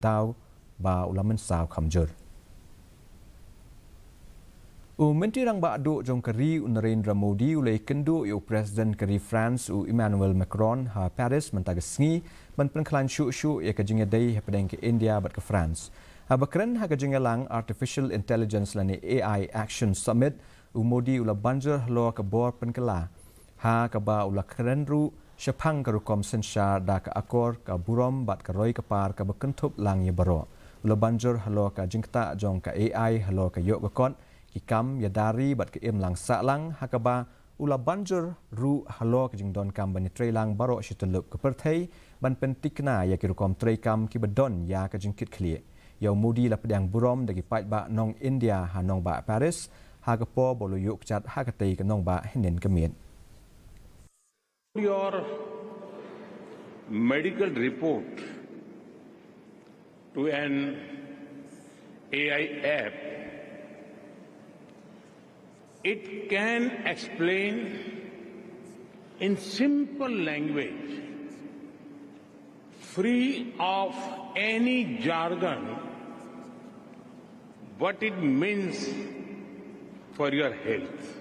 tau ba ulaman saw khamjur. Menteri rang ba do jong kari Narendra Modi ulai kendu yo Presiden kari France Emmanuel Macron ha Paris mentagasngi ban penklan syu ya kajinga dai pedeng ke India bat ke France. Ha bakran ha kajinga lang Artificial Intelligence lani AI Action Summit Modi ula banjer lo ke bor penkala. Ha ka ba ula krenru syapang ka rukom sensar da ka akor ka burom bat ka roi ka par ka bekentup lang ye baro. Ula banjer halo ka jingta jong ka AI halo ka yok ka kon Kikam ya dari bat ke im lang sa lang hakaba ula banjur ru halo ke jingdon kam bani trei lang baro shitulup ke perthei ban pentikna ya kirukom trei kam ki bedon ya ke jingkit klie ya Modi la pedang burom dagi pait ba nong India ha nong ba Paris ha ke po bolu yuk chat ha ke tei ke nong ba hinin kemien. Your medical report to an AI app, it can explain in simple language, free of any jargon, what it means for your health.